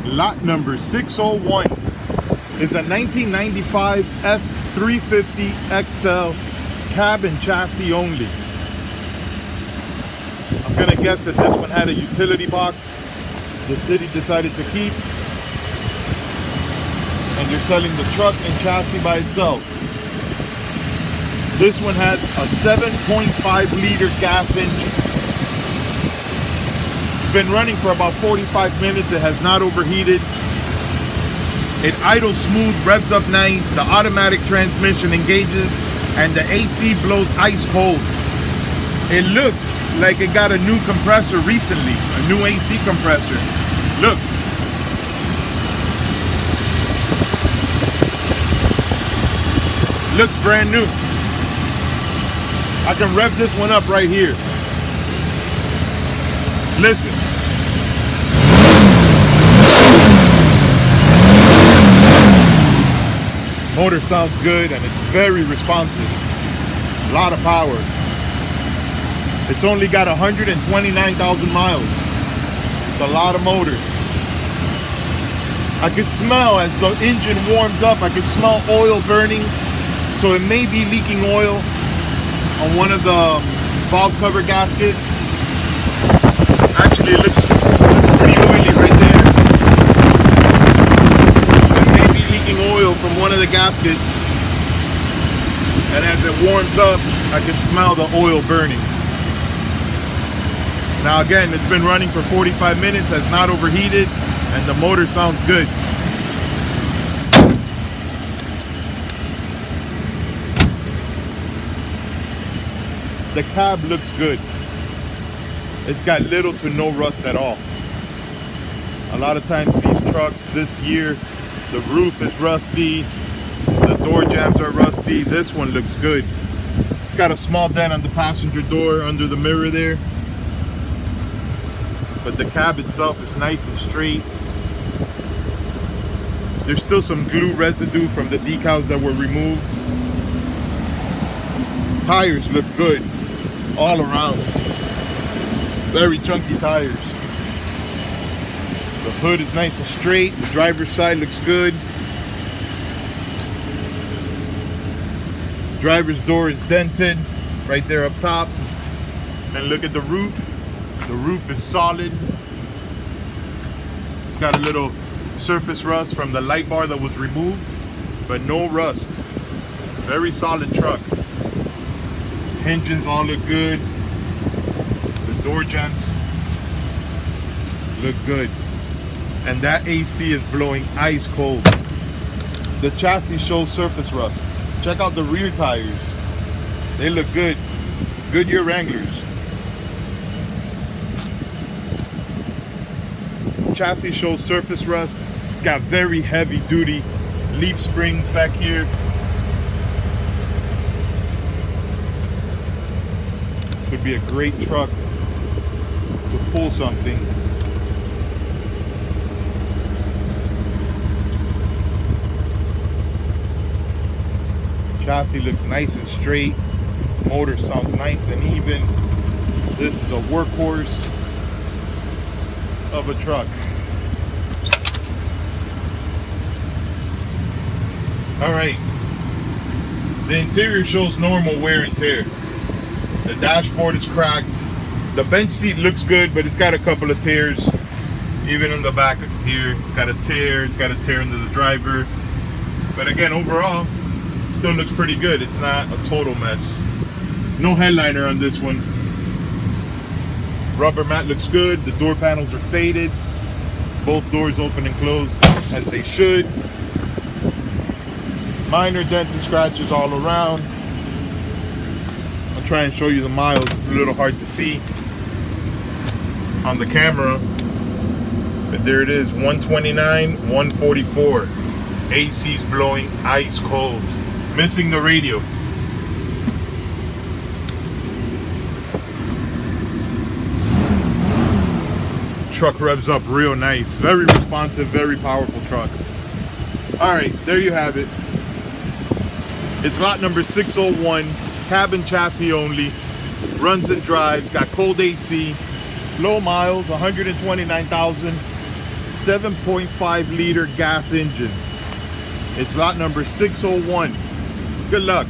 Lot number 601 is a 1995 F-350 XL cab and chassis only. I'm gonna guess that this one had a utility box the city decided to keep, and you're selling the truck and chassis by itself. This one has a 7.5 liter gas engine. It's been running for about 45 minutes. It has not overheated. It idles smooth, revs up nice. The automatic transmission engages and the AC blows ice cold. It looks like it got a new compressor recently, a new AC compressor. Look. Looks brand new. I can rev this one up right here. Listen. Motor sounds good and it's very responsive. A lot of power. It's only got 129,000 miles. It's a lot of motor. I could smell as the engine warms up, I could smell oil burning. So it may be leaking oil on one of the valve cover gaskets. Actually, it looks pretty oily right there. It may be leaking oil from one of the gaskets. And as it warms up, I can smell the oil burning. Now again, it's been running for 45 minutes, has not overheated, and the motor sounds good. The cab looks good. It's got little to no rust at all. A lot of times these trucks this year, the roof is rusty, the door jambs are rusty. This one looks good. It's got a small dent on the passenger door under the mirror there. But the cab itself is nice and straight. There's still some glue residue from the decals that were removed. Tires look good all around. Very chunky tires. The hood is nice and straight. The driver's side looks good. Driver's door is dented right there up top. And look at the roof. The roof is solid. It's got a little surface rust from the light bar that was removed, but no rust. Very solid truck. Engines all look good. The door jambs look good. And that AC is blowing ice cold. The chassis shows surface rust. Check out the rear tires. They look good. Goodyear Wranglers. Chassis shows surface rust. It's got very heavy duty leaf springs back here. This would be a great truck to pull something. Chassis looks nice and straight. Motor sounds nice and even. This is a workhorse of a truck. All right, the interior shows normal wear and tear. The dashboard is cracked. The bench seat looks good, but it's got a couple of tears. Even in the back here, it's got a tear. It's got a tear into the driver. But again, overall, it still looks pretty good. It's not a total mess. No headliner on this one. Rubber mat looks good. The door panels are faded. Both doors open and close as they should. Minor dents and scratches all around. I'll try and show you the miles. It's a little hard to see on the camera, but there it is, 129, 144. AC's blowing ice cold. Missing the radio. Truck revs up real nice. Very responsive, very powerful truck. All right, there you have it. It's lot number 601, cab and chassis only, runs and drives, got cold AC, low miles, 129,000, 7.5 liter gas engine. It's lot number 601. Good luck.